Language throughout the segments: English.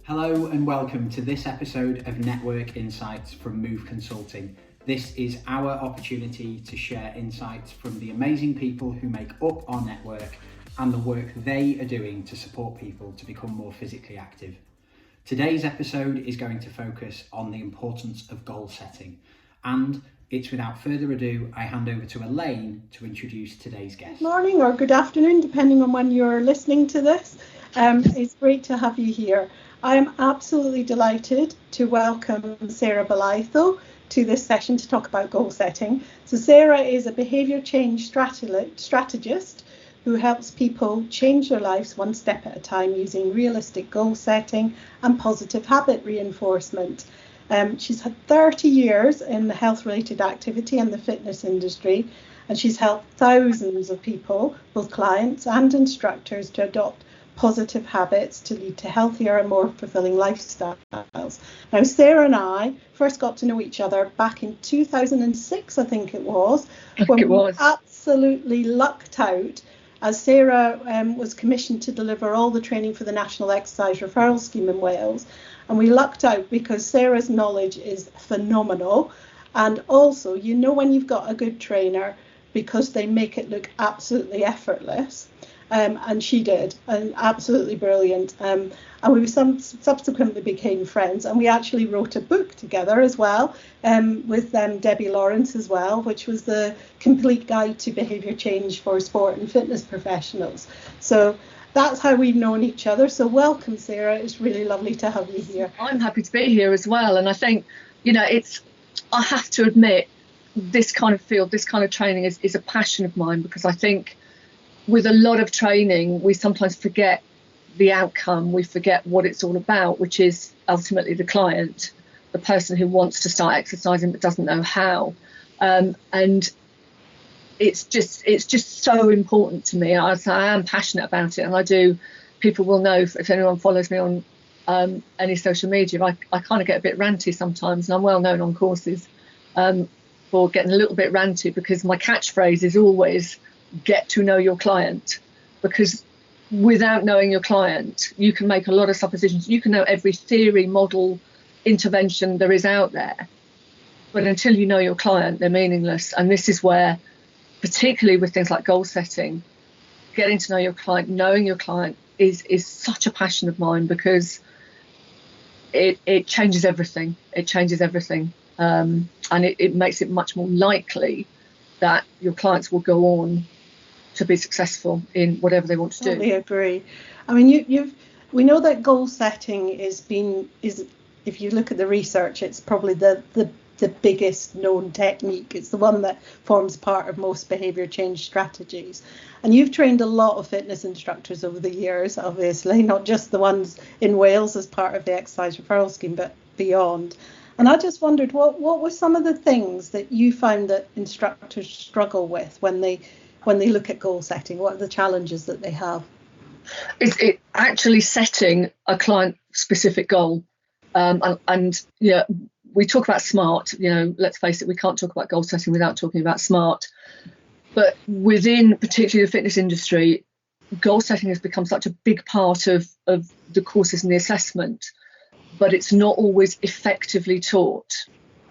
Hello and welcome to this episode of Network Insights from Move Consulting. This is our opportunity to share insights from the amazing people who make up our network and the work they are doing to support people to become more physically active. Today's episode is going to focus on the importance of goal setting, and it's without further ado, I hand over to Elaine to introduce today's guest. Good morning or good afternoon, depending on when you're listening to this. It's great to have you here. I am absolutely delighted to welcome Sarah Bolitho to this session to talk about goal setting. So Sarah is a behaviour change strategist who helps people change their lives one step at a time using realistic goal setting and positive habit reinforcement. She's had 30 years in the health-related activity and the fitness industry, and she's helped thousands of people, both clients and instructors, to adopt positive habits to lead to healthier and more fulfilling lifestyles. Now, Sarah and I first got to know each other back in 2006, I think it was, when we absolutely lucked out as Sarah was commissioned to deliver all the training for the National Exercise Referral Scheme in Wales. And we lucked out because Sarah's knowledge is phenomenal. And also, you know when you've got a good trainer because they make it look absolutely effortless. And she did, and absolutely brilliant. And we subsequently became friends, and we actually wrote a book together as well, with Debbie Lawrence as well, which was the complete guide to behaviour change for sport and fitness professionals. So that's how we've known each other. So welcome, Sarah. It's really lovely to have you here. I'm happy to be here as well. And I think, I have to admit, this kind of field, this kind of training is a passion of mine, because I think with a lot of training, we sometimes forget the outcome. We forget what it's all about, which is ultimately the client, the person who wants to start exercising but doesn't know how. And it's just so important to me. I am passionate about it, and I do. People will know if anyone follows me on any social media. I kind of get a bit ranty sometimes, and I'm well known on courses for getting a little bit ranty, because my catchphrase is always get to know your client, because without knowing your client, you can make a lot of suppositions. You can know every theory, model, intervention there is out there, but until you know your client, they're meaningless. And this is where, particularly with things like goal setting, getting to know your client, knowing your client is such a passion of mine, because it changes everything. It changes everything. And it makes it much more likely that your clients will go on to be successful in whatever they want to do. Totally agree. I mean, we know that goal setting is if you look at the research, it's probably the biggest known technique. It's the one that forms part of most behaviour change strategies. And you've trained a lot of fitness instructors over the years, obviously, not just the ones in Wales as part of the exercise referral scheme, but beyond. And I just wondered, what were some of the things that you found that instructors struggle with when they look at goal setting? What are the challenges that they have? It actually setting a client-specific goal. We talk about SMART. Let's face it, we can't talk about goal setting without talking about SMART. But within particularly the fitness industry, goal setting has become such a big part of the courses and the assessment, but it's not always effectively taught.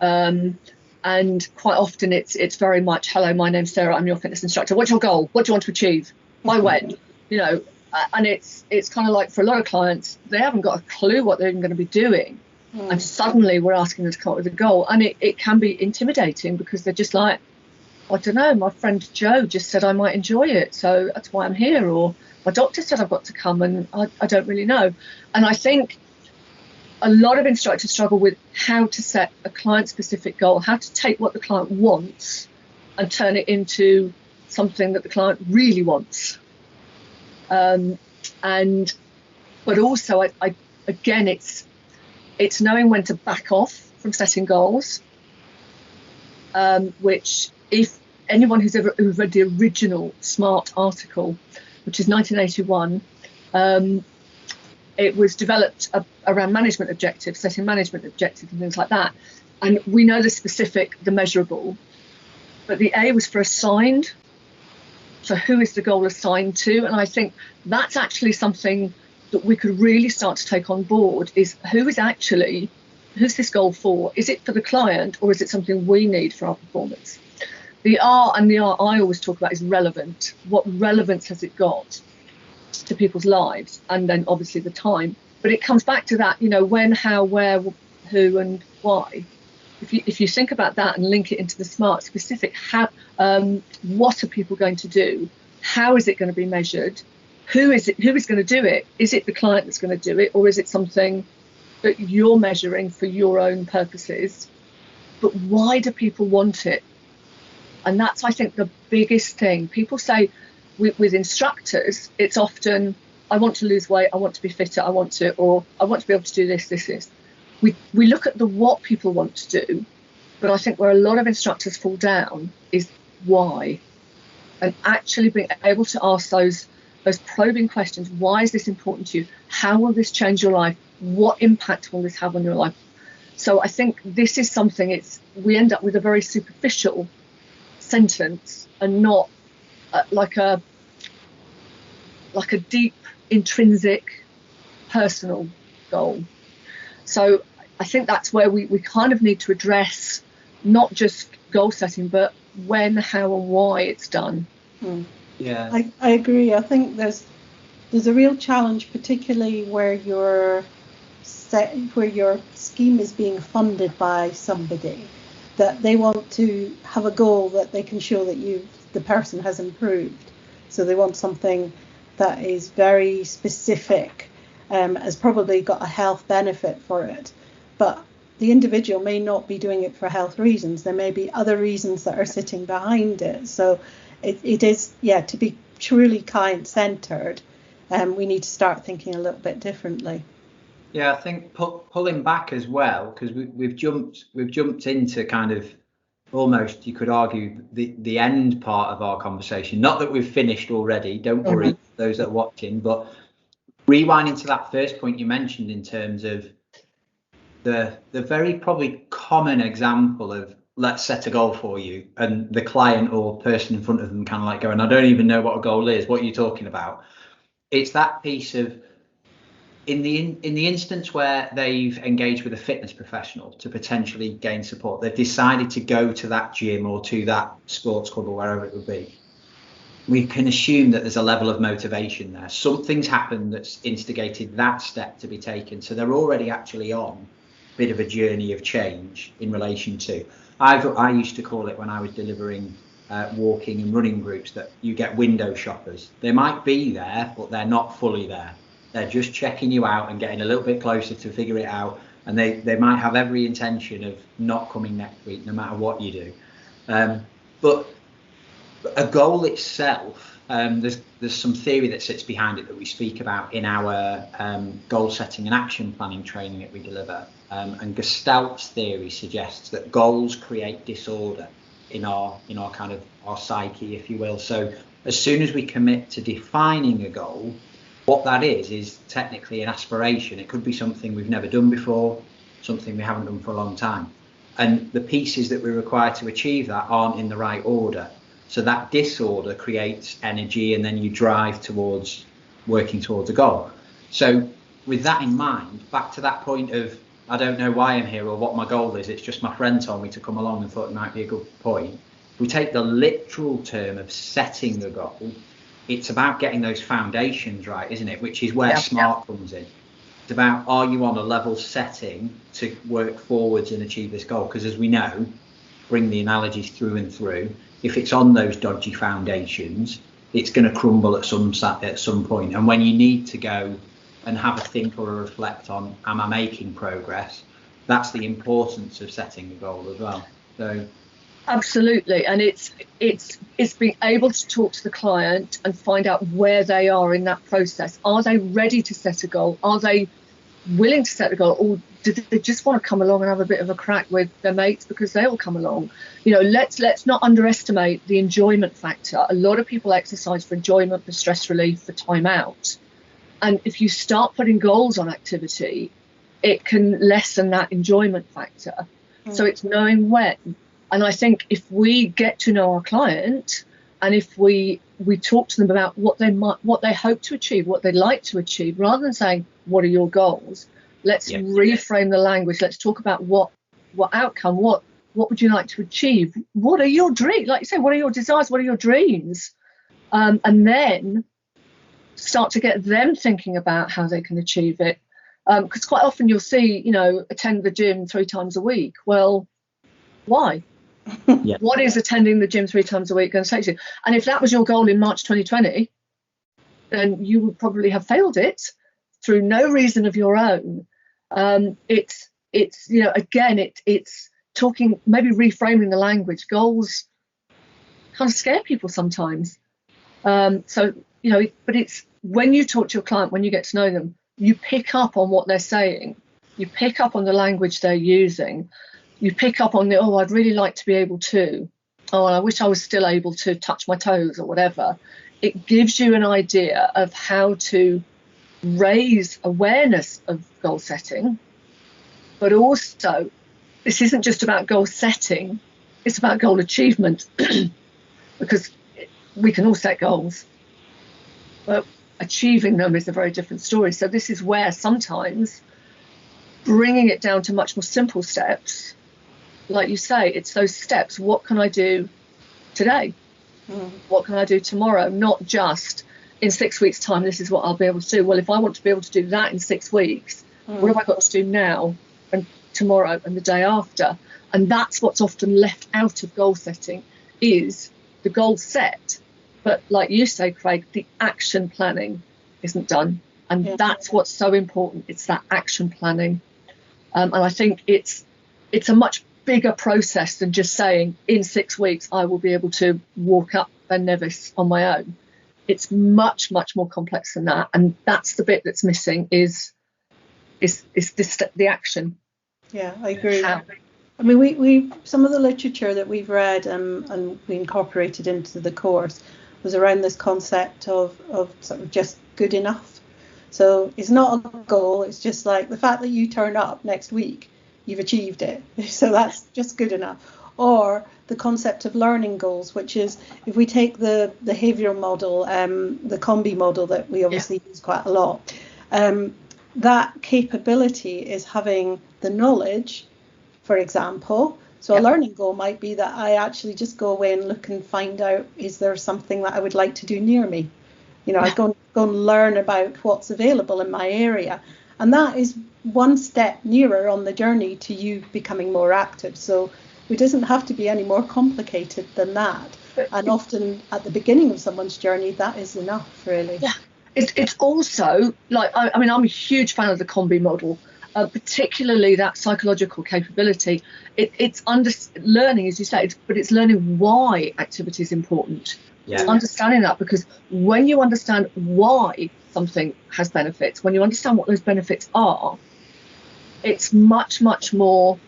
And quite often it's very much, hello, my name's Sarah, I'm your fitness instructor. What's your goal? What do you want to achieve? By when? And it's kind of like, for a lot of clients, they haven't got a clue what they're even going to be doing. And suddenly we're asking them to come up with a goal. And it can be intimidating, because they're just like, I don't know, my friend Joe just said I might enjoy it, so that's why I'm here. Or my doctor said I've got to come, and I don't really know. And I think a lot of instructors struggle with how to set a client-specific goal, how to take what the client wants and turn it into something that the client really wants. But also, again, it's knowing when to back off from setting goals, which, if anyone who's read the original SMART article, which is 1981, it was developed around management objectives, setting management objectives and things like that. And we know the specific, the measurable, but the A was for assigned. So who is the goal assigned to? And I think that's actually something that we could really start to take on board is who's this goal for? Is it for the client, or is it something we need for our performance? The R I always talk about is relevant. What relevance has it got to people's lives? And then obviously the time. But it comes back to that, when, how, where, who, and why. If you think about that and link it into the SMART specific, what are people going to do? How is it going to be measured? Who is going to do it? Is it the client that's going to do it, or is it something that you're measuring for your own purposes? But why do people want it? And that's, I think, the biggest thing. People say with instructors, it's often, I want to lose weight, I want to be fitter, or I want to be able to do this. We look at the what people want to do, but I think where a lot of instructors fall down is why. And actually being able to ask those probing questions. Why is this important to you? How will this change your life? What impact will this have on your life? So I think this is something, we end up with a very superficial sentence and not like a deep, intrinsic, personal goal. So I think that's where we kind of need to address not just goal setting, but when, how, and why it's done. Yeah, I agree. I think there's a real challenge, particularly where your scheme is being funded by somebody, that they want to have a goal that they can show that the person has improved. So they want something that is very specific, has probably got a health benefit for it, but the individual may not be doing it for health reasons. There may be other reasons that are sitting behind it. So it is, to be truly client-centered, we need to start thinking a little bit differently. Yeah, I think pulling back as well, because we've jumped into kind of almost, you could argue, the end part of our conversation. Not that we've finished already, don't worry, those that are watching, but rewinding to that first point you mentioned in terms of the very probably common example of, let's set a goal for you, and the client or person in front of them kind of like going, I don't even know what a goal is, what are you talking about? It's that piece of, in the instance where they've engaged with a fitness professional to potentially gain support, they've decided to go to that gym or to that sports club or wherever it would be, we can assume that there's a level of motivation there. Something's happened that's instigated that step to be taken. So they're already actually on a bit of a journey of change in relation to, I used to call it, when I was delivering walking and running groups, that you get window shoppers. They might be there, but they're not fully there. They're just checking you out and getting a little bit closer to figure it out. And they might have every intention of not coming next week, no matter what you do. But a goal itself, there's some theory that sits behind it that we speak about in our goal setting and action planning training that we deliver. And Gestalt's theory suggests that goals create disorder in our kind of our psyche, if you will. So as soon as we commit to defining a goal, what that is technically an aspiration. It could be something we've never done before, something we haven't done for a long time. And the pieces that we're required to achieve that aren't in the right order. So that disorder creates energy, and then you drive towards working towards a goal. So with that in mind, back to that point of, I don't know why I'm here or what my goal is, it's just my friend told me to come along and thought it might be a good point. If we take the literal term of setting a goal, it's about getting those foundations right, isn't it? Which is where SMART comes in. It's about, are you on a level setting to work forwards and achieve this goal? Because as we know, bring the analogies through and through, if it's on those dodgy foundations, it's going to crumble at some point. And when you need to go and have a think or a reflect on, am I making progress? That's the importance of setting a goal as well. So absolutely, and it's being able to talk to the client and find out where they are in that process. Are they ready to set a goal? Are they willing to set a goal, or do they just want to come along and have a bit of a crack with their mates because they all come along? Let's not underestimate the enjoyment factor. A lot of people exercise for enjoyment, for stress relief, for time out. And if you start putting goals on activity, it can lessen that enjoyment factor. So it's knowing when. And I think if we get to know our client, and if we we talk to them about what they hope to achieve, what they'd like to achieve, rather than saying, what are your goals? Let's reframe the language. Let's talk about what outcome, what would you like to achieve? What are your dreams? Like you say, what are your desires? What are your dreams? And then start to get them thinking about how they can achieve it. Because quite often you'll see, attend the gym 3 times a week. Well, why? Yeah. What is attending the gym 3 times a week going to take you? And if that was your goal in March 2020, then you would probably have failed it through no reason of your own. It's talking, maybe reframing the language. Goals kind of scare people sometimes. But it's when you talk to your client, when you get to know them, you pick up on what they're saying. You pick up on the language they're using. You pick up on I'd really like to be able to. Oh, I wish I was still able to touch my toes or whatever. It gives you an idea of how to raise awareness of goal setting. But also, this isn't just about goal setting, it's about goal achievement. Because we can all set goals, but achieving them is a very different story. So this is where sometimes bringing it down to much more simple steps, like you say, it's those steps. What can I do today? What can I do tomorrow? Not just in 6 weeks' time, this is what I'll be able to do. Well, if I want to be able to do that in 6 weeks, what have I got to do now and tomorrow and the day after? And that's what's often left out of goal setting, is the goal set. But like you say, Craig, the action planning isn't done. And that's what's so important. It's that action planning. And I think it's a much bigger process than just saying in 6 weeks I will be able to walk up Ben Nevis on my own. It's much, much more complex than that. And that's the bit that's missing is the action. Yeah, I agree. How? I mean, we some of the literature that we've read and we incorporated into the course was around this concept of sort of just good enough. So it's not a goal, it's just like the fact that you turn up next week, you've achieved it. So that's just good enough. Or the concept of learning goals, which is, if we take the behavioural model, the combi model that we obviously use quite a lot, that capability is having the knowledge, for example. So a learning goal might be that I actually just go away and look and find out, is there something that I would like to do near me? I go and learn about what's available in my area. And that is one step nearer on the journey to you becoming more active. So it doesn't have to be any more complicated than that. And often at the beginning of someone's journey, that is enough, really. Yeah. It's also like, I mean, I'm a huge fan of the combi model, particularly that psychological capability. It's learning, as you say, but it's learning why activity is important. Yeah. It's understanding that, because when you understand why something has benefits, when you understand what those benefits are, it's much, much more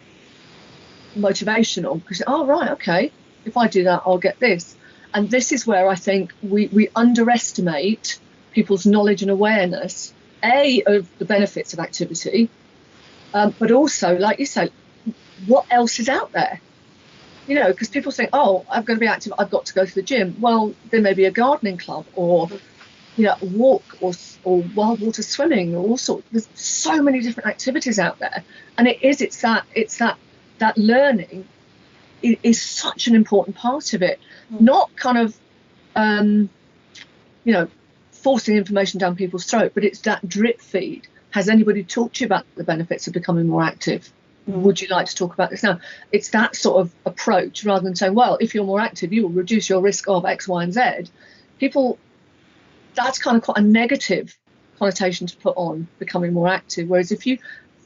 motivational, because, right, okay, if I do that, I'll get this. And this is where I think we underestimate people's knowledge and awareness, of the benefits of activity, but also, like you say, what else is out there? Because people think, I'm going to be active, I've got to go to the gym. Well, there may be a gardening club, or a walk, or wild water swimming, or all sorts. There's so many different activities out there, and it's that learning is such an important part of it. Not kind of forcing information down people's throat, but it's that drip feed. Has anybody talked to you about the benefits of becoming more active? Would you like to talk about this now? It's that sort of approach, rather than saying, well, if you're more active, you will reduce your risk of X, Y, and Z. People, that's kind of quite a negative connotation to put on becoming more active. Whereas if you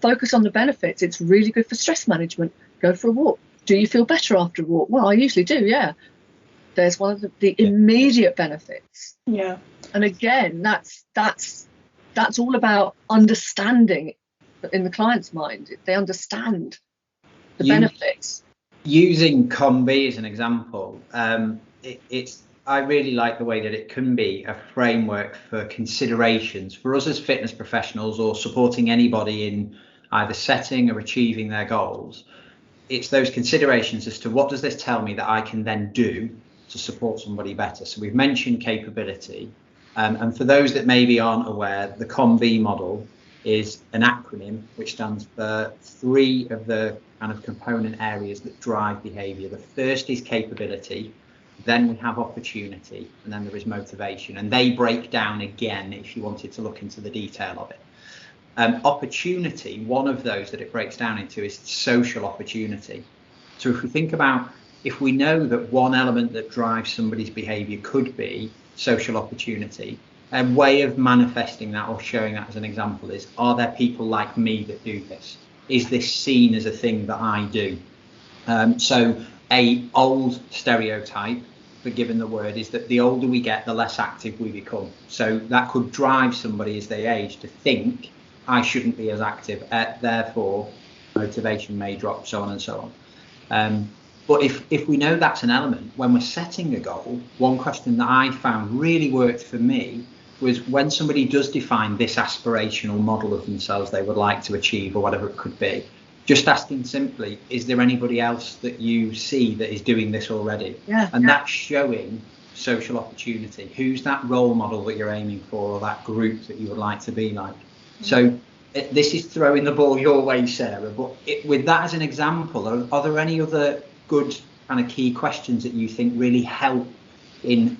focus on the benefits, it's really good for stress management. Go for a walk. Do you feel better after a walk? Well, I usually do, yeah. There's one of the immediate benefits. Yeah. And again, that's all about understanding in the client's mind. They understand the benefits. Using combi as an example, I really like the way that it can be a framework for considerations for us as fitness professionals, or supporting anybody in either setting or achieving their goals. It's those considerations as to, what does this tell me that I can then do to support somebody better. So we've mentioned capability. And for those that maybe aren't aware, the COM-B model is an acronym which stands for 3 of the kind of component areas that drive behaviour. The first is capability, then we have opportunity, and then there is motivation. And they break down again if you wanted to look into the detail of it. Opportunity, one of those that it breaks down into is social opportunity. So if we think about, if we know that one element that drives somebody's behaviour could be social opportunity, a way of manifesting that or showing that as an example is, are there people like me that do this? Is this seen as a thing that I do? So a old stereotype, forgiven the word, is that the older we get, the less active we become. So that could drive somebody as they age to think, I shouldn't be as active, therefore motivation may drop, so on and so on. But if we know that's an element, when we're setting a goal, one question that I found really worked for me was when somebody does define this aspirational model of themselves they would like to achieve or whatever it could be, just asking simply, is there anybody else that you see that is doing this already? And that's showing social opportunity. Who's that role model that you're aiming for, or that group that you would like to be like? So this is throwing the ball your way, Sarah, but with that as an example, are there any other good kind of key questions that you think really help in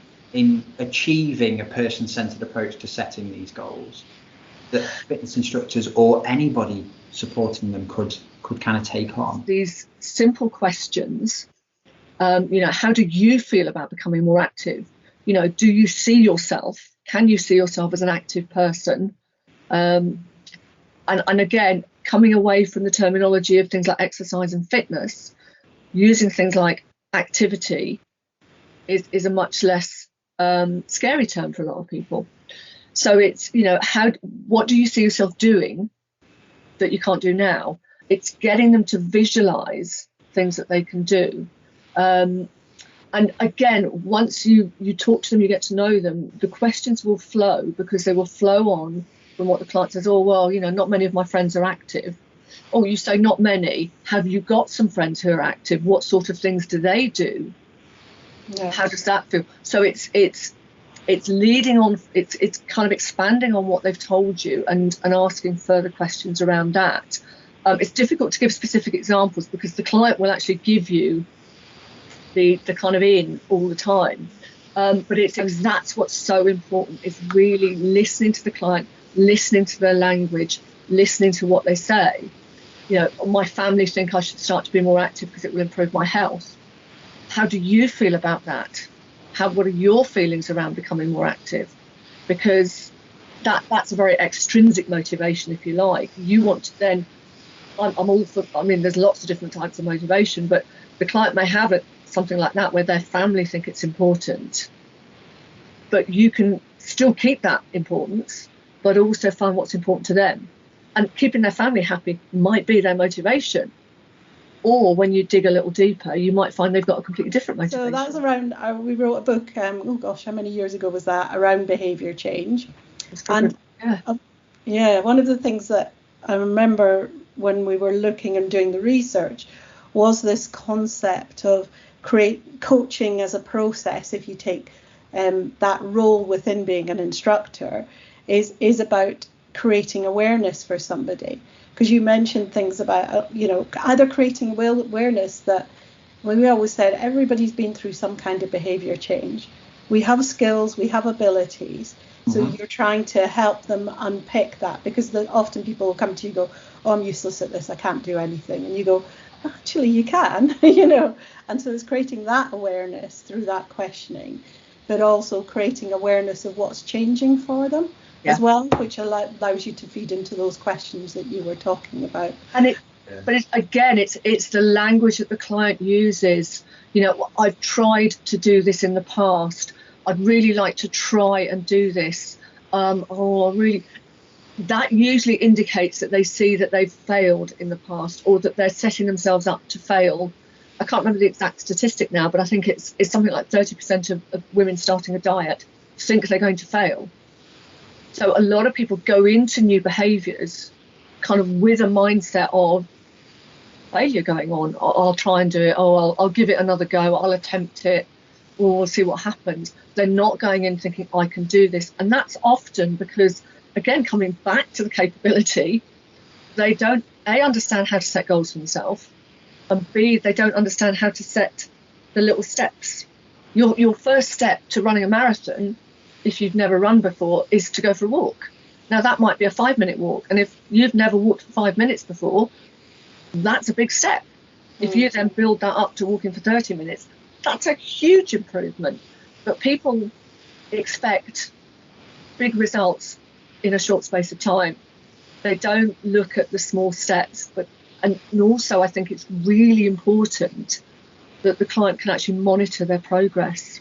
achieving a person-centered approach to setting these goals that fitness instructors or anybody supporting them could kind of take on? These simple questions, how do you feel about becoming more active? Do you see yourself? Can you see yourself as an active person? And again, coming away from the terminology of things like exercise and fitness, using things like activity is a much less scary term for a lot of people. So it's, what do you see yourself doing that you can't do now? It's getting them to visualize things that they can do. And again, once you talk to them, you get to know them, the questions will flow, because they will flow on from what the client says. Oh, well, not many of my friends are active. Oh, you say not many. Have you got some friends who are active? What sort of things do they do? Yeah. How does that feel? So it's leading on. It's kind of expanding on what they've told you and asking further questions around that. It's difficult to give specific examples because the client will actually give you the kind of in all the time. But that's what's so important, is really listening to the client, listening to their language, listening to what they say. My family think I should start to be more active because it will improve my health. How do you feel about that? What are your feelings around becoming more active? Because that's a very extrinsic motivation, if you like. You want to then, I'm all for, there's lots of different types of motivation, but the client may have something like that where their family think it's important. But you can still keep that importance, but also find what's important to them. And keeping their family happy might be their motivation. Or when you dig a little deeper, you might find they've got a completely different motivation. So that's around, we wrote a book, how many years ago was that, around behaviour change. And one of the things that I remember when we were looking and doing the research was this concept of coaching as a process. If you take that role within being an instructor, is about creating awareness for somebody. Because you mentioned things about, either creating awareness that, we always said everybody's been through some kind of behaviour change. We have skills, we have abilities. So you're trying to help them unpick that, because often people will come to you and go, oh, I'm useless at this, I can't do anything. And you go, actually, you can, And so it's creating that awareness through that questioning, but also creating awareness of what's changing for them. As well, which allows you to feed into those questions that you were talking about. And it's the language that the client uses. I've tried to do this in the past. I'd really like to try and do this. That usually indicates that they see that they've failed in the past, or that they're setting themselves up to fail. I can't remember the exact statistic now, but I think it's something like 30% of women starting a diet think they're going to fail. So a lot of people go into new behaviours kind of with a mindset of failure going on. I'll try and do it. I'll give it another go. I'll attempt it. well, we'll see what happens. They're not going in thinking, I can do this. And that's often because, again, coming back to the capability, they don't, A, understand how to set goals for themselves, and B, they don't understand how to set the little steps. Your first step to running a marathon, if you've never run before, is to go for a walk. Now, that might be a 5-minute walk. And if you've never walked for 5 minutes before, that's a big step. If you then build that up to walking for 30 minutes, that's a huge improvement. But people expect big results in a short space of time. They don't look at the small steps. And also, I think it's really important that the client can actually monitor their progress.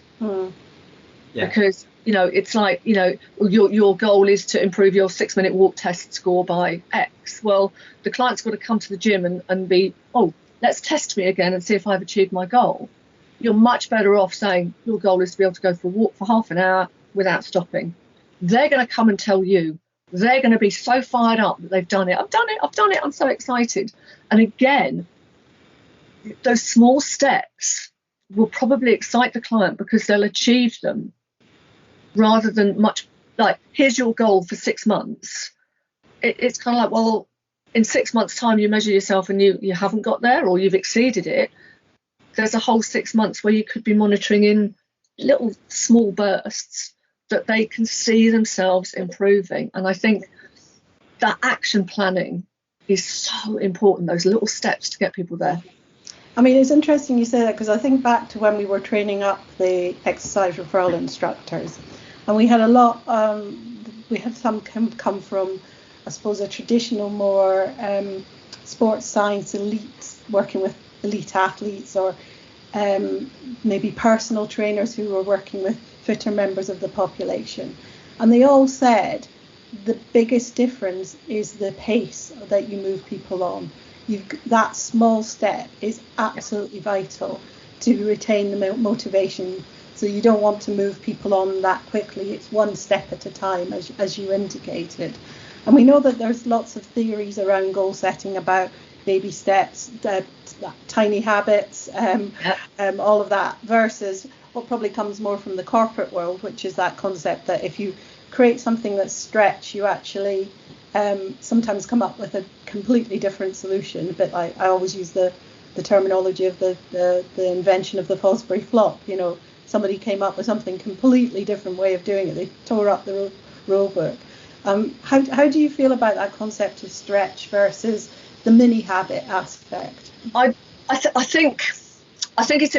Because, it's like, your goal is to improve your 6-minute walk test score by X. Well, the client's got to come to the gym and be, let's test me again and see if I've achieved my goal. You're much better off saying your goal is to be able to go for a walk for half an hour without stopping. They're going to come and tell you. They're going to be so fired up that they've done it. I've done it. I'm so excited. And again, those small steps will probably excite the client because they'll achieve them rather than much like, here's your goal for 6 months. It's kind of like, well, in 6 months' time, you measure yourself and you haven't got there or you've exceeded it. There's a whole 6 months where you could be monitoring in little small bursts that they can see themselves improving. And I think that action planning is so important, those little steps to get people there. I mean, it's interesting you say that because I think back to when we were training up the exercise referral instructors, and we had a lot, we had some come from, I suppose, a traditional, more sports science elites, working with elite athletes, or maybe personal trainers who were working with fitter members of the population. And they all said the biggest difference is the pace that you move people on. That small step is absolutely vital to retain the motivation. So you don't want to move people on that quickly. It's one step at a time, as you indicated. And we know that there's lots of theories around goal setting about baby steps, tiny habits, all of that, versus what probably comes more from the corporate world, which is that concept that if you create something that's stretch, you actually sometimes come up with a completely different solution. A bit like I always use the terminology of the invention of the Fosbury flop. Somebody came up with something completely different way of doing it. They tore up the rule book. How do you feel about that concept of stretch versus the mini habit aspect? I think it's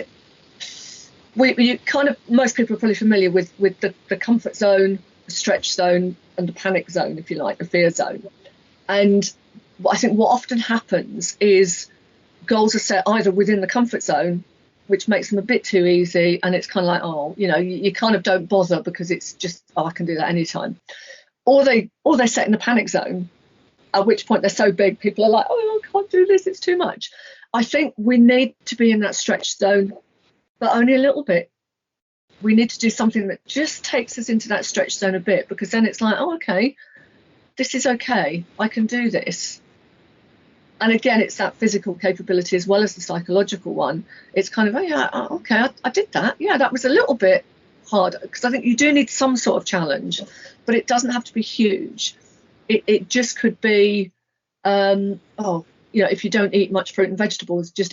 you kind of, most people are probably familiar with the comfort zone, the stretch zone, and the panic zone, if you like, the fear zone. And I think what often happens is goals are set either within the comfort zone, which makes them a bit too easy, and it's kind of like, you kind of don't bother because it's just, I can do that anytime. Or they're set in the panic zone, at which point they're so big, people are like, I can't do this, it's too much. I think we need to be in that stretch zone, but only a little bit. We need to do something that just takes us into that stretch zone a bit, because then it's like, okay, this is okay, I can do this. And again, it's that physical capability as well as the psychological one. It's kind of, okay, I did that. Yeah, that was a little bit hard, because I think you do need some sort of challenge, but it doesn't have to be huge. It just could be, if you don't eat much fruit and vegetables, just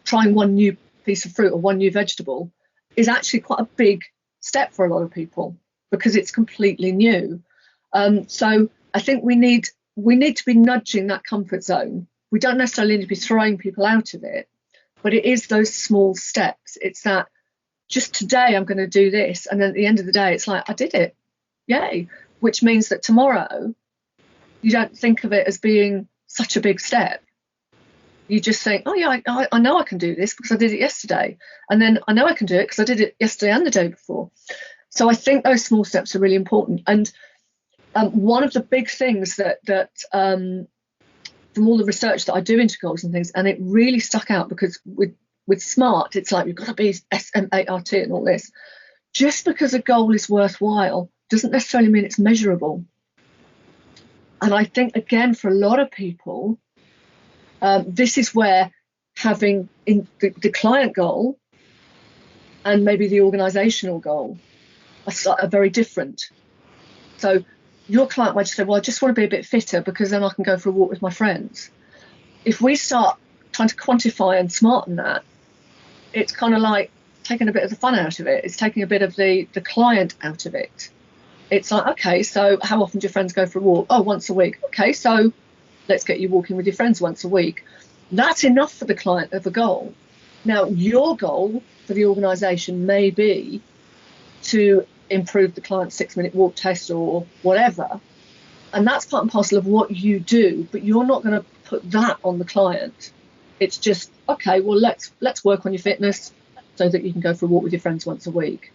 trying one new piece of fruit or one new vegetable is actually quite a big step for a lot of people because it's completely new. So I think we need to be nudging that comfort zone. We don't necessarily need to be throwing people out of it, but it is those small steps. It's that just today I'm going to do this, and then at the end of the day it's like, I did it, yay. Which means that tomorrow you don't think of it as being such a big step. You just think, I know I can do this because I did it yesterday, and then I know I can do it because I did it yesterday and the day before. So I think those small steps are really important. And one of the big things that from all the research that I do into goals and things, and it really stuck out because with SMART, it's like you've got to be SMART and all this. Just because a goal is worthwhile doesn't necessarily mean it's measurable. And I think, again, for a lot of people, this is where having the client goal and maybe the organisational goal are very different. So your client might just say, well, I just want to be a bit fitter because then I can go for a walk with my friends. If we start trying to quantify and smarten that, it's kind of like taking a bit of the fun out of it. It's taking a bit of the client out of it. It's like, okay, so how often do your friends go for a walk? Oh, once a week. Okay, so let's get you walking with your friends once a week. That's enough for the client of a goal. Now, your goal for the organisation may be to improve the client's 6-minute walk test or whatever. And that's part and parcel of what you do, but you're not going to put that on the client. It's just, okay, well, let's work on your fitness so that you can go for a walk with your friends once a week.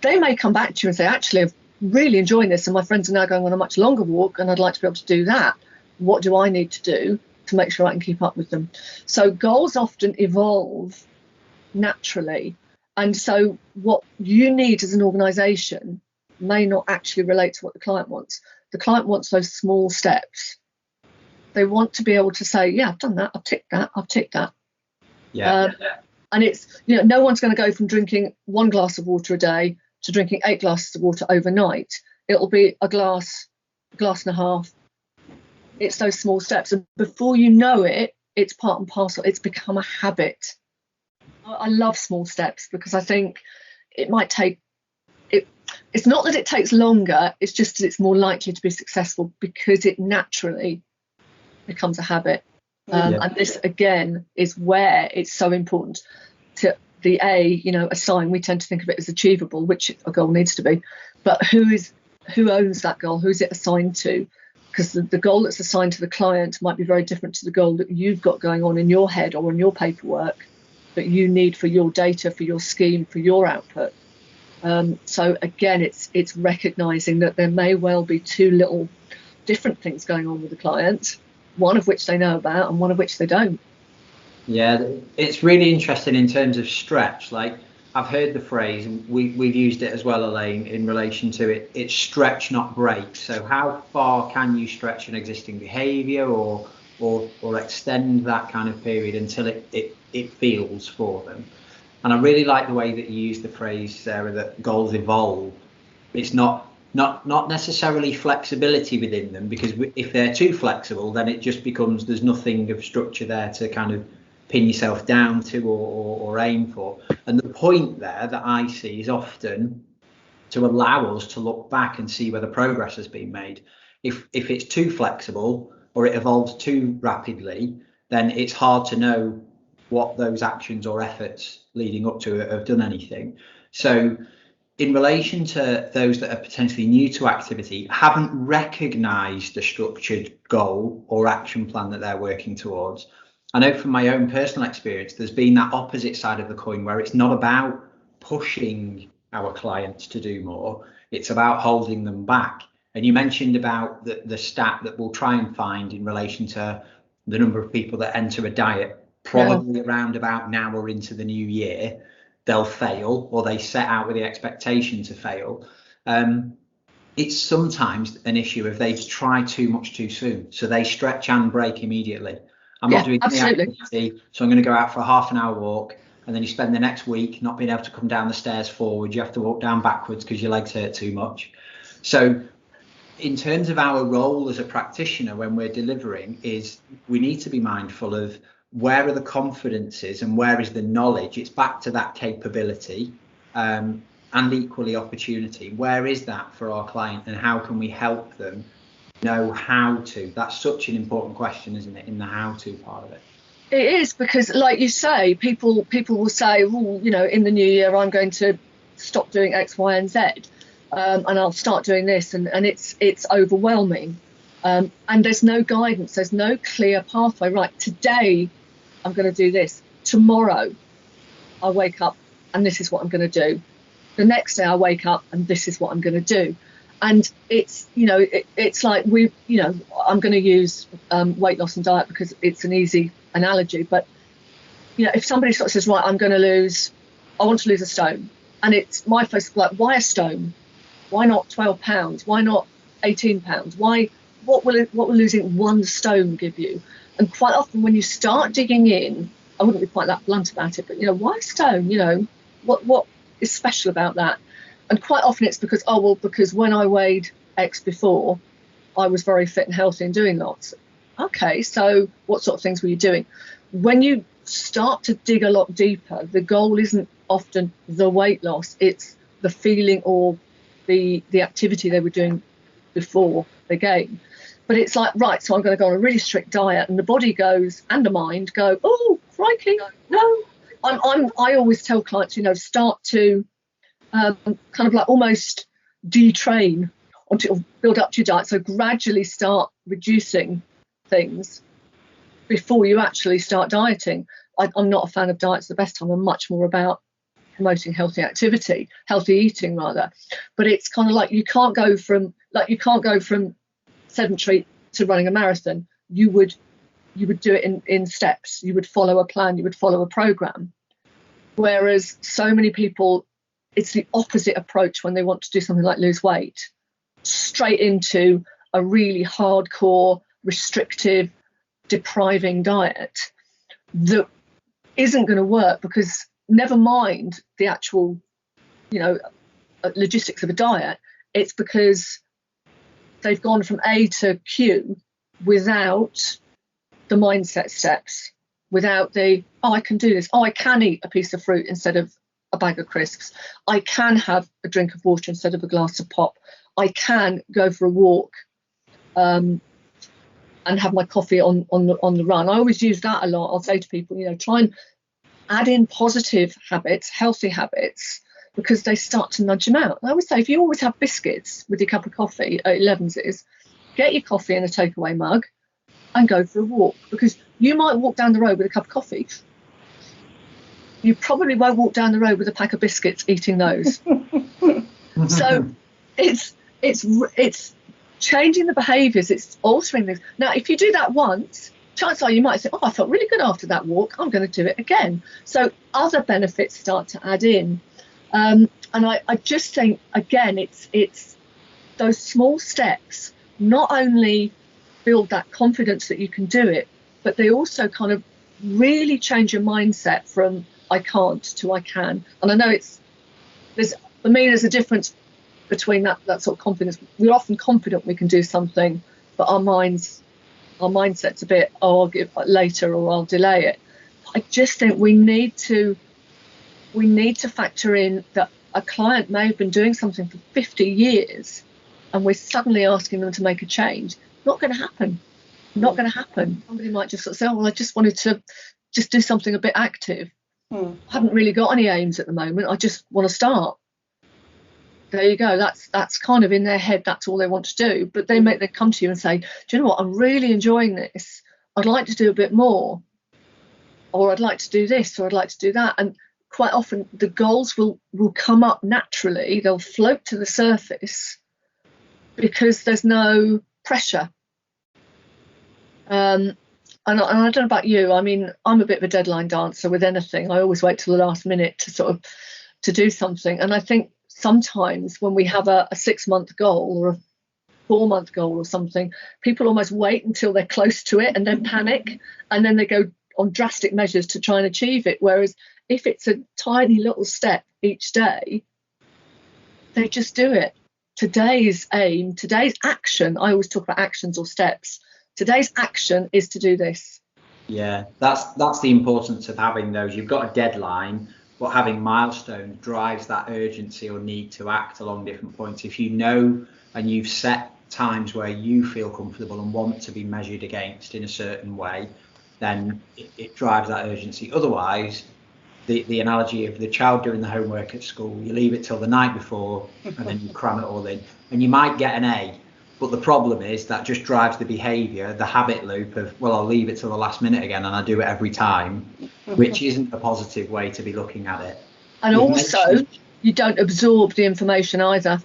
They may come back to you and say, actually, I'm really enjoying this and my friends are now going on a much longer walk and I'd like to be able to do that. What do I need to do to make sure I can keep up with them? So goals often evolve naturally. And so what you need as an organisation may not actually relate to what the client wants. The client wants those small steps. They want to be able to say, yeah, I've done that, I've ticked that, I've ticked that. Yeah. And it's, no one's going to go from drinking 1 glass of water a day to drinking 8 glasses of water overnight. It'll be a glass and a half. It's those small steps. And before you know it, it's part and parcel. It's become a habit. I love small steps because I think it might take, it's not that it takes longer, it's just that it's more likely to be successful because it naturally becomes a habit. And this, again, is where it's so important to assign. We tend to think of it as achievable, which a goal needs to be. But who owns that goal? Who's it assigned to? Because the goal that's assigned to the client might be very different to the goal that you've got going on in your head or in your paperwork that you need for your data, for your scheme, for your output. So again, it's recognising that there may well be 2 little different things going on with the client, one of which they know about and one of which they don't. Yeah, it's really interesting in terms of stretch. Like, I've heard the phrase, and we've used it as well, Elaine, in relation to it. It's stretch, not break. So how far can you stretch an existing behaviour or extend that kind of period until it feels for them? And I really like the way that you use the phrase, Sarah, that goals evolve. It's not necessarily flexibility within them, because if they're too flexible, then it just becomes there's nothing of structure there to kind of pin yourself down to or aim for. And the point there that I see is often to allow us to look back and see whether progress has been made. If it's too flexible or it evolves too rapidly, then it's hard to know what those actions or efforts leading up to it have done anything. So in relation to those that are potentially new to activity, haven't recognised a structured goal or action plan that they're working towards, I know from my own personal experience, there's been that opposite side of the coin where it's not about pushing our clients to do more, it's about holding them back. And you mentioned about the stat that we'll try and find in relation to the number of people that enter a diet, probably around about now or into the new year, they'll fail, or they set out with the expectation to fail. It's sometimes an issue if they try too much too soon. So they stretch and break immediately. I'm not doing any activity, so I'm going to go out for a half an hour walk, and then you spend the next week not being able to come down the stairs forward. You have to walk down backwards because your legs hurt too much. So in terms of our role as a practitioner when we're delivering, is we need to be mindful of where are the confidences and where is the knowledge. It's back to that capability and equally opportunity. Where is that for our client, and how can we help them know how to? That's such an important question, isn't it, in the how to part of it? It is, because like you say, people will say, well, in the new year I'm going to stop doing X, Y and Z, and I'll start doing this, and it's overwhelming, and there's no guidance, there's no clear pathway. Right, today I'm going to do this, tomorrow I wake up and this is what I'm going to do, the next day I wake up and this is what I'm going to do. And it's, it's like I'm going to use weight loss and diet because it's an easy analogy. But, if somebody sort of says, right, I want to lose a stone. And it's my first, like, why a stone? Why not 12 pounds? Why not 18 pounds? What will losing 1 stone give you? And quite often when you start digging in, I wouldn't be quite that blunt about it, but, you know, why stone? You know, what is special about that? And quite often it's because, oh, well, because when I weighed X before, I was very fit and healthy and doing lots. Okay, so what sort of things were you doing? When you start to dig a lot deeper, the goal isn't often the weight loss, it's the feeling or the activity they were doing before the gain. But it's like, right, so I'm going to go on a really strict diet, and the body goes and the mind go, oh, crikey, no. I always tell clients, you know, start to kind of like almost detrain or build up to your diet. So gradually start reducing things before you actually start dieting. I'm not a fan of diets the best time. I'm much more about promoting healthy activity, healthy eating rather. But it's kind of like you can't go from sedentary to running a marathon. You would do it in steps. You would follow a plan. You would follow a program. Whereas so many people, it's the opposite approach when they want to do something like lose weight. Straight into a really hardcore, restrictive, depriving diet that isn't going to work, because never mind the actual, you know, logistics of a diet, it's because they've gone from A to Q without the mindset steps, without the, oh, I can do this, oh, I can eat a piece of fruit instead of a bag of crisps, I can have a drink of water instead of a glass of pop, I can go for a walk and have my coffee on the run. I always use that a lot. I'll say to people, you know, try and add in positive habits, healthy habits, because they start to nudge them out. I always say, if you always have biscuits with your cup of coffee at 11s, get your coffee in a takeaway mug and go for a walk, because you might walk down the road with a cup of coffee. You probably won't walk down the road with a pack of biscuits eating those. So it's changing the behaviours, it's altering things. Now, if you do that once, chances are you might say, oh, I felt really good after that walk, I'm going to do it again. So other benefits start to add in. And I just think, again, it's those small steps not only build that confidence that you can do it, but they also kind of really change your mindset from I can't to I can. And I know for me, there's a difference between that sort of confidence. We're often confident we can do something, but our mindset's a bit, oh, I'll give it later or I'll delay it. I just think we need to factor in that a client may have been doing something for 50 years and we're suddenly asking them to make a change. Not going to happen. Not going to happen. Somebody might just sort of say, oh, well, I just wanted to just do something a bit active. I haven't really got any aims at the moment. I just want to start. There you go. That's kind of in their head. That's all they want to do. But they come to you and say, do you know what? I'm really enjoying this. I'd like to do a bit more, or I'd like to do this, or I'd like to do that. And quite often the goals will come up naturally. They'll float to the surface because there's no pressure. And I don't know about you. I mean, I'm a bit of a deadline dancer with anything. I always wait till the last minute to do something. And I think sometimes when we have a 6-month goal or a 4-month goal or something, people almost wait until they're close to it and then panic, and then they go on drastic measures to try and achieve it. Whereas if it's a tiny little step each day, they just do it. Today's aim, today's action, I always talk about actions or steps. Today's action is to do this. Yeah, that's the importance of having those. You've got a deadline, but having milestones drives that urgency or need to act along different points. If you know and you've set times where you feel comfortable and want to be measured against in a certain way, then it drives that urgency. Otherwise, the analogy of the child doing the homework at school, you leave it till the night before and then you cram it all in, and you might get an A. But the problem is that just drives the behaviour, the habit loop of, well, I'll leave it till the last minute again and I do it every time, which isn't a positive way to be looking at it. And also, you don't absorb the information either,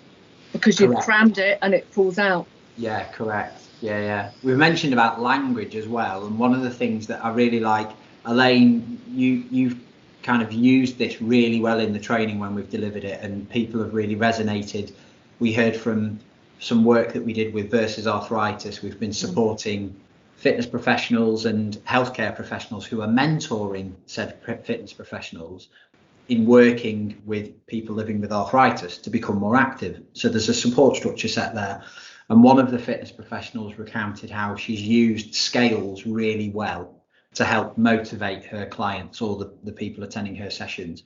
because you've crammed it and it falls out. Yeah, correct. Yeah. We've mentioned about language as well. And one of the things that I really like, Elaine, you've kind of used this really well in the training when we've delivered it, and people have really resonated. We heard from some work that we did with versus arthritis. We've been supporting fitness professionals and healthcare professionals who are mentoring said fitness professionals in working with people living with arthritis to become more active. So there's a support structure set there. And one of the fitness professionals recounted how she's used scales really well to help motivate her clients or the people attending her sessions.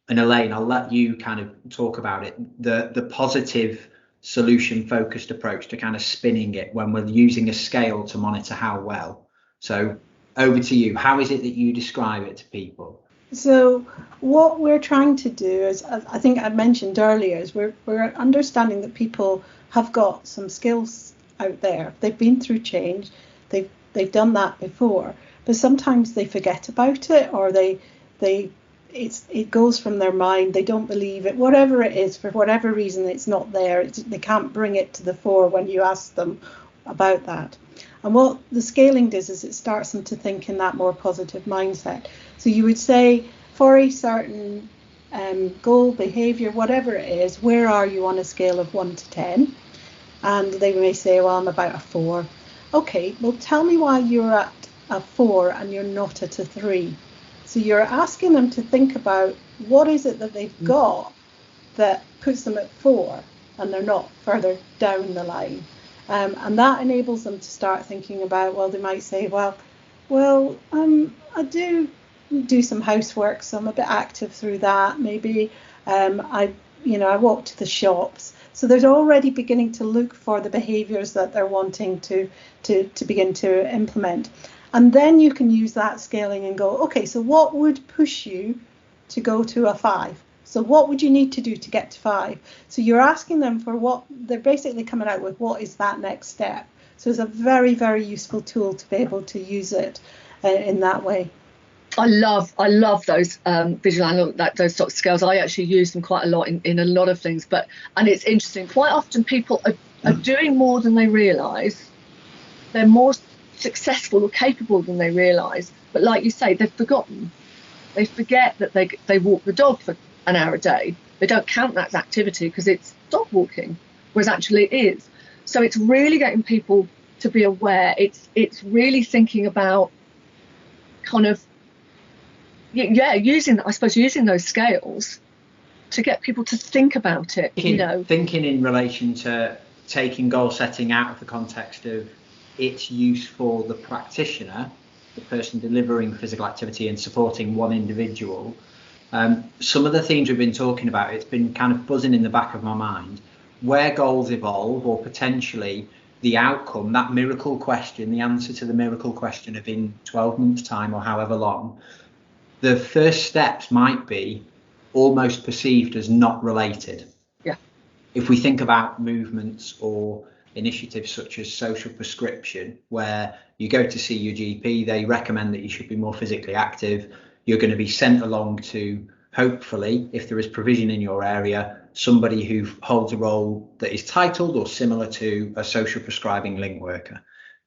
And Elaine, I'll let you kind of talk about it, the positive solution focused approach to kind of spinning it when we're using a scale to monitor how well. So over to you. How is it that you describe it to people? So what we're trying to do is, I think I mentioned earlier, is we're understanding that people have got some skills out there. They've been through change. They've done that before, but sometimes they forget about it, or it goes from their mind. They don't believe it, whatever it is, for whatever reason, it's not there. They can't bring it to the fore when you ask them about that. And what the scaling does is it starts them to think in that more positive mindset. So you would say, for a certain goal, behaviour, whatever it is, where are you on a scale of 1 to 10? And they may say, well, I'm about a 4. Okay, well, tell me why you're at a 4 and you're not at a 3. So you're asking them to think about what is it that they've got that puts them at 4 and they're not further down the line. And that enables them to start thinking about, well, they might say, well, I do some housework, so I'm a bit active through that. Maybe I walk to the shops. So they're already beginning to look for the behaviours that they're wanting to begin to implement. And then you can use that scaling and go, okay, so what would push you to go to a 5? So what would you need to do to get to 5? So you're asking them for what they're basically coming out with. What is that next step? So it's a very, very useful tool to be able to use it in that way. I love those visual those sort of scales. I actually use them quite a lot in a lot of things. And it's interesting. Quite often people are doing more than they realise. They're more successful or capable than they realise. But like you say, they've forgotten. They forget that they walk the dog for an hour a day. They don't count that as activity because it's dog walking, whereas actually it is. So it's really getting people to be aware. It's really thinking about kind of using those scales to get people to think about it. Thinking in relation to taking goal setting out of the context of its use for the practitioner, the person delivering physical activity and supporting one individual. Some of the themes we've been talking about, it's been kind of buzzing in the back of my mind. Where goals evolve, or potentially the outcome, that miracle question, the answer to the miracle question of in 12 months' time or however long, the first steps might be almost perceived as not related. Yeah. If we think about movements or initiatives such as social prescription, where you go to see your GP, they recommend that you should be more physically active. You're going to be sent along to, hopefully, if there is provision in your area, somebody who holds a role that is titled or similar to a social prescribing link worker.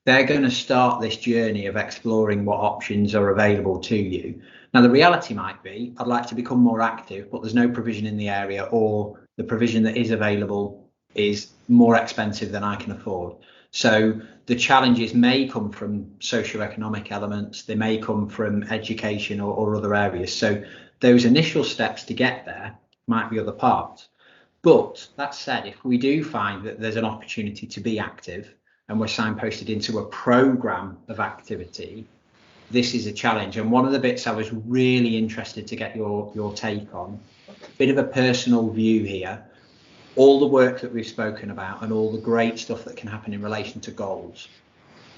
They're going to start this journey of exploring what options are available to you. Now, the reality might be, I'd like to become more active, but there's no provision in the area, or the provision that is available is more expensive than I can afford. So the challenges may come from socioeconomic elements, they may come from education or other areas. So those initial steps to get there might be other parts. But that said, if we do find that there's an opportunity to be active and we're signposted into a program of activity, this is a challenge. And one of the bits I was really interested to get your take on, a bit of a personal view here, all the work that we've spoken about and all the great stuff that can happen in relation to goals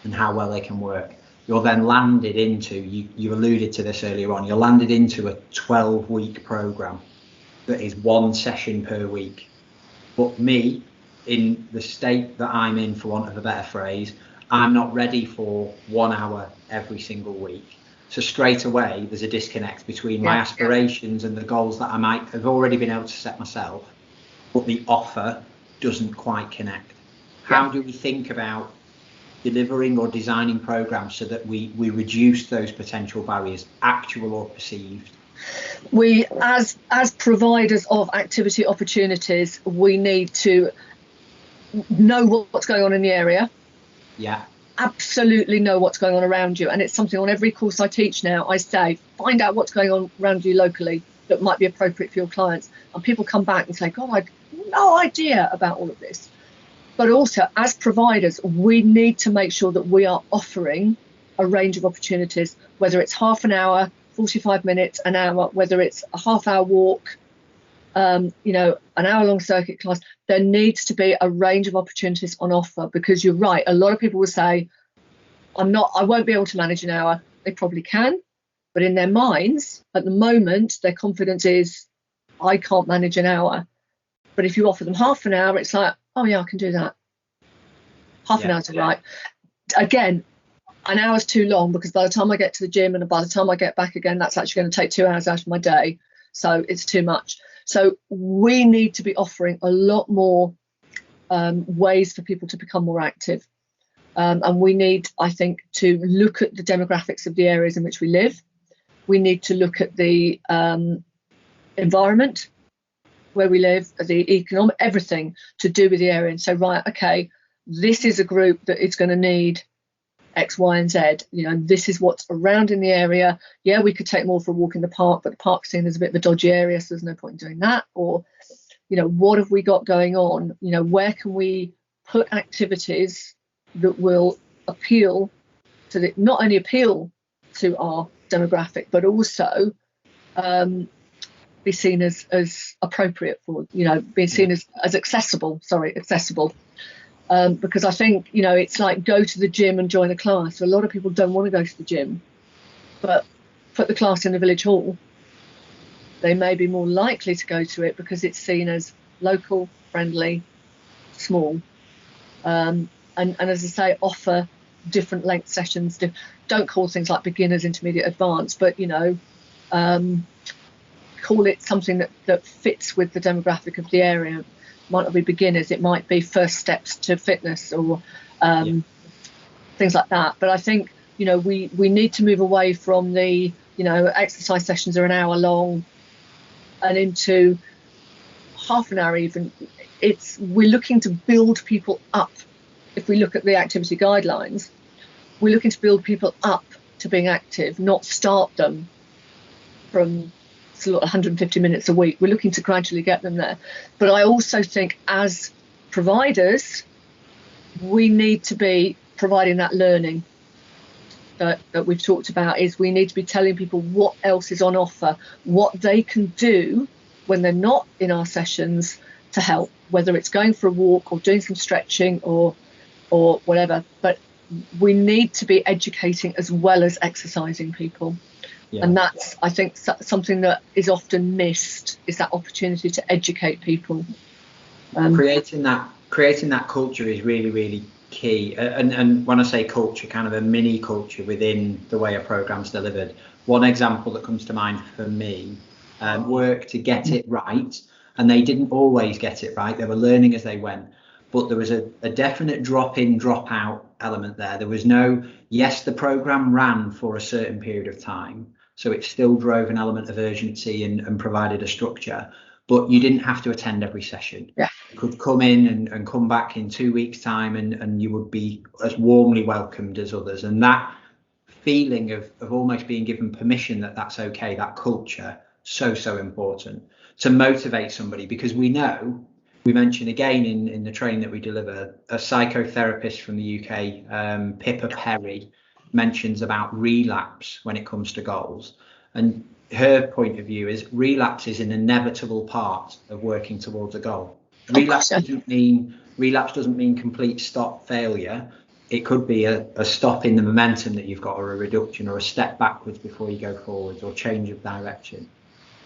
and how well they can work. You're then landed into, you alluded to this earlier on, you're landed into a 12-week program that is one session per week. But me, in the state that I'm in, for want of a better phrase, I'm not ready for 1 hour every single week. So straight away, there's a disconnect between my aspirations and the goals that I might have already been able to set myself, but the offer doesn't quite connect. How do we think about delivering or designing programs so that we reduce those potential barriers, actual or perceived? We, as providers of activity opportunities, we need to know what's going on in the area. Yeah. absolutely know what's going on around you. And it's something on every course I teach now. I say, find out what's going on around you locally that might be appropriate for your clients. And people come back and say, God, I had no idea about all of this. But also, as providers, we need to make sure that we are offering a range of opportunities, whether it's half an hour, 45 minutes, an hour, whether it's a half-hour walk, an hour-long circuit class. There needs to be a range of opportunities on offer, because you're right. A lot of people will say, I won't be able to manage an hour. They probably can, but in their minds, at the moment, their confidence is, I can't manage an hour. But if you offer them half an hour, it's like, oh yeah, I can do that. Half an hour's all right. Again, an hour's too long, because by the time I get to the gym and by the time I get back again, that's actually going to take 2 hours out of my day. So it's too much. So we need to be offering a lot more ways for people to become more active. And we need, I think, to look at the demographics of the areas in which we live. We need to look at the environment where we live, the economic, everything to do with the area, and say, right, okay, this is a group that is going to need X, Y, and Z. This is what's around in the area. Yeah, we could take them all for a walk in the park, but the park's seen as a bit of a dodgy area, so there's no point in doing that. Or, what have we got going on? Where can we put activities that will appeal to not only appeal to our demographic, but also be seen as appropriate for, being seen as accessible. Because I think, it's like go to the gym and join a class. So a lot of people don't want to go to the gym, but put the class in the village hall. They may be more likely to go to it because it's seen as local, friendly, small. And as I say, offer different length sessions. Don't call things like beginners, intermediate, advanced, but, call it something that fits with the demographic of the area. It might not be beginners, it might be first steps to fitness or things like that. But I think, we need to move away from the, exercise sessions are an hour long and into half an hour even. We're looking to build people up. If we look at the activity guidelines, we're looking to build people up to being active, not start them from 150 minutes a week. We're looking to gradually get them there. But I also think as providers, we need to be providing that learning that we've talked about. Is we need to be telling people what else is on offer, what they can do when they're not in our sessions to help, whether it's going for a walk or doing some stretching or whatever. But we need to be educating as well as exercising people. And that's, I think, something that is often missed, is that opportunity to educate people. Creating that culture is really, really key. And when I say culture, kind of a mini culture within the way a program's delivered. One example that comes to mind for me, work to get it right, and they didn't always get it right. They were learning as they went. But there was a definite drop in, drop out element there. There was no, yes, the program ran for a certain period of time. So it still drove an element of urgency and provided a structure, but you didn't have to attend every session. Yeah. You could come in and come back in 2 weeks' time and you would be as warmly welcomed as others. And that feeling of almost being given permission that's okay, that culture, so important to motivate somebody, because we mentioned again in the training that we deliver, a psychotherapist from the UK, Pippa Perry, mentions about relapse when it comes to goals, and her point of view is relapse is an inevitable part of working towards a goal. Relapse doesn't mean complete stop failure. It could be a stop in the momentum that you've got, or a reduction, or a step backwards before you go forwards, or change of direction.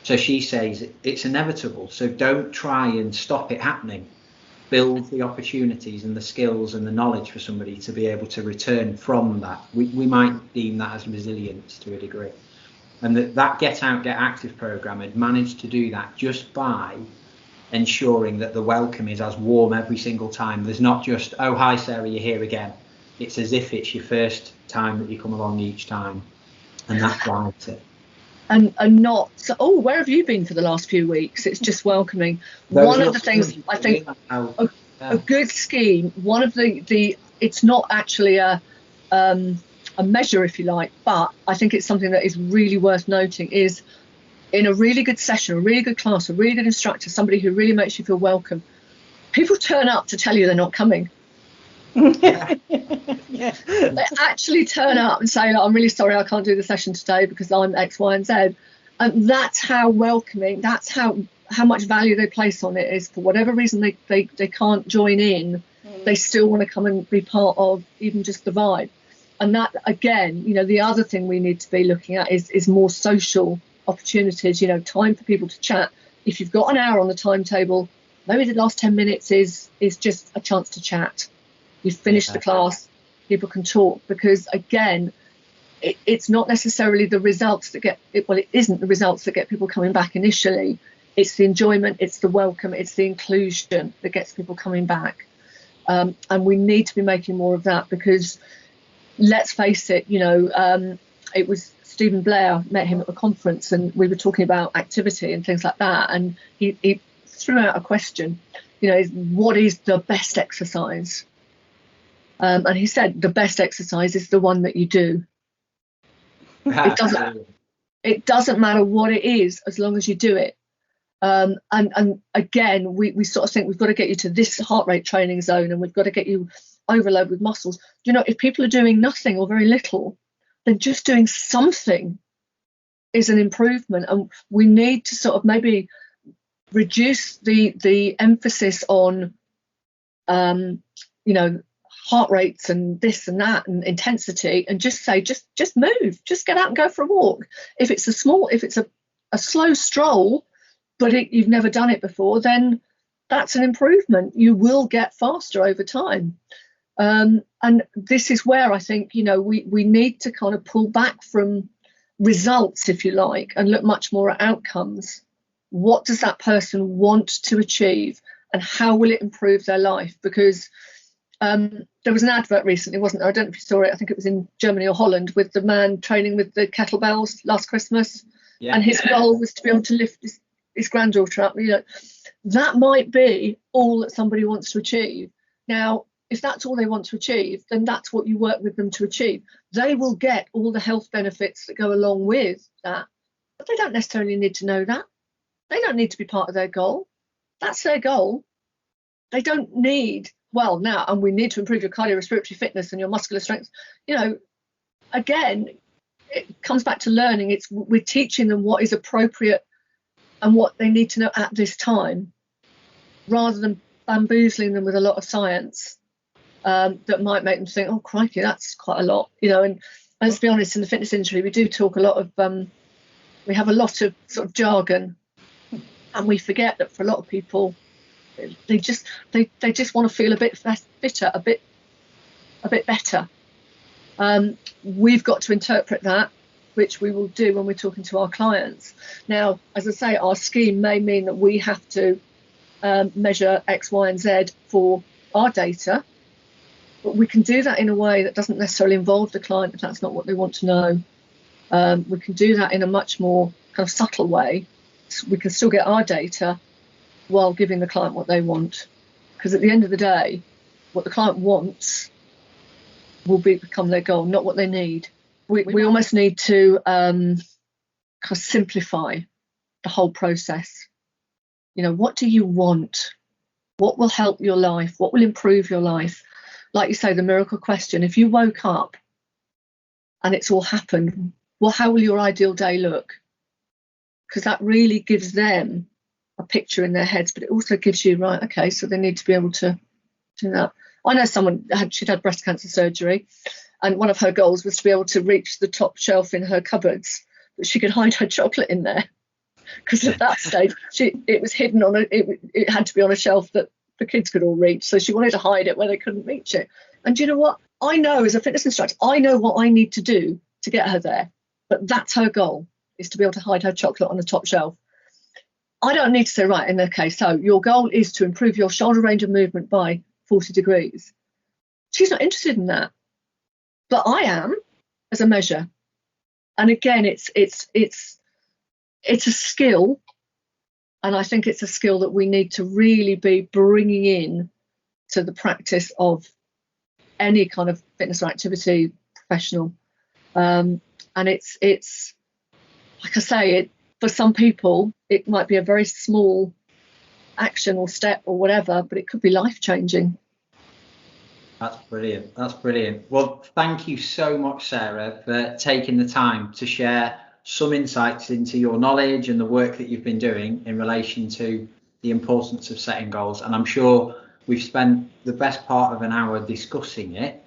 So she says it's inevitable, so don't try and stop it happening. Build the opportunities and the skills and the knowledge for somebody to be able to return from that. We might deem that as resilience to a degree. And that Get Out, Get Active program had managed to do that just by ensuring that the welcome is as warm every single time. There's not just, oh, hi, Sarah, you're here again. It's as if it's your first time that you come along each time. And that's right. And not, so, oh, where have you been for the last few weeks? It's just welcoming. One of the things, I think, a good scheme, one of the it's not actually a a measure, if you like, but I think it's something that is really worth noting is in a really good session, a really good class, a really good instructor, somebody who really makes you feel welcome, people turn up to tell you they're not coming. Yeah. They actually turn up and say, I'm really sorry I can't do the session today because I'm X, Y, and Z. And that's how welcoming, that's how much value they place on it is. For whatever reason they can't join in, they still want to come and be part of even just the vibe. And that, again, the other thing we need to be looking at is more social opportunities, time for people to chat. If you've got an hour on the timetable, maybe the last 10 minutes is just a chance to chat. You've finished the class, people can talk, because again, it's not necessarily the results that it isn't the results that get people coming back initially. It's the enjoyment, it's the welcome, it's the inclusion that gets people coming back. And we need to be making more of that, because let's face it, it was Stephen Blair, met him at a conference and we were talking about activity and things like that. And he threw out a question, what is the best exercise? And he said the best exercise is the one that you do. It doesn't matter what it is as long as you do it. And again, we sort of think we've got to get you to this heart rate training zone and we've got to get you overload with muscles. If people are doing nothing or very little, then just doing something is an improvement. And we need to sort of maybe reduce the emphasis on heart rates and this and that and intensity, and just say just move, just get out and go for a walk. If it's a slow stroll, but you've never done it before, then that's an improvement. You will get faster over time. And this is where I think we need to kind of pull back from results, if you like, and look much more at outcomes. What does that person want to achieve and how will it improve their life? Because there was an advert recently, wasn't there? I don't know if you saw it. I think it was in Germany or Holland, with the man training with the kettlebells last Christmas. Yeah. And his goal was to be able to lift his granddaughter up. That might be all that somebody wants to achieve. Now, if that's all they want to achieve, then that's what you work with them to achieve. They will get all the health benefits that go along with that, but they don't necessarily need to know that. They don't need to be part of their goal. That's their goal. They don't need, and we need to improve your cardiorespiratory fitness and your muscular strength. Again, it comes back to learning. We're teaching them what is appropriate and what they need to know at this time, rather than bamboozling them with a lot of science that might make them think, oh crikey, that's quite a lot, and let's be honest, in the fitness industry we do talk a lot of we have a lot of sort of jargon, and we forget that for a lot of people they just want to feel a bit fitter, a bit better. We've got to interpret that, which we will do when we're talking to our clients. Now, as I say, our scheme may mean that we have to measure X, Y, and Z for our data, but we can do that in a way that doesn't necessarily involve the client if that's not what they want to know. We can do that in a much more kind of subtle way. So we can still get our data while giving the client what they want, because at the end of the day, what the client wants will become their goal, not what they need. We almost need to kind of simplify the whole process. What do you want? What will help your life? What will improve your life? Like you say, the miracle question. If you woke up and it's all happened, how will your ideal day look? Because that really gives them a picture in their heads, but it also gives you, right, okay, so they need to be able to do that. I know someone she'd had breast cancer surgery, and one of her goals was to be able to reach the top shelf in her cupboards, but she could hide her chocolate in there, because at that stage it was hidden it had to be on a shelf that the kids could all reach, so she wanted to hide it where they couldn't reach it. And you know what, I know as a fitness instructor, I know what I need to do to get her there, but that's her goal, is to be able to hide her chocolate on the top shelf. I don't need to say, right, okay, so your goal is to improve your shoulder range of movement by 40 degrees. She's not interested in that, but I am, as a measure. And again, it's a skill, and I think it's a skill that we need to really be bringing in to the practice of any kind of fitness or activity professional. And it's like I say, for some people it might be a very small action or step or whatever, but it could be life-changing. That's brilliant. That's brilliant. Well, thank you so much, Sarah, for taking the time to share some insights into your knowledge and the work that you've been doing in relation to the importance of setting goals. And I'm sure we've spent the best part of an hour discussing it.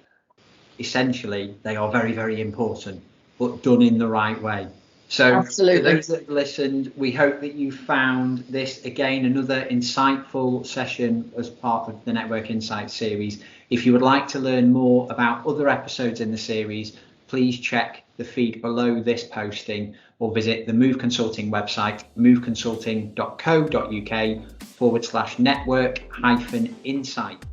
Essentially, they are very, very important, but done in the right way. So absolutely. For those that have listened, we hope that you found this, again, another insightful session as part of the Network Insights series. If you would like to learn more about other episodes in the series, please check the feed below this posting or visit the Move Consulting website, moveconsulting.co.uk/network-insights.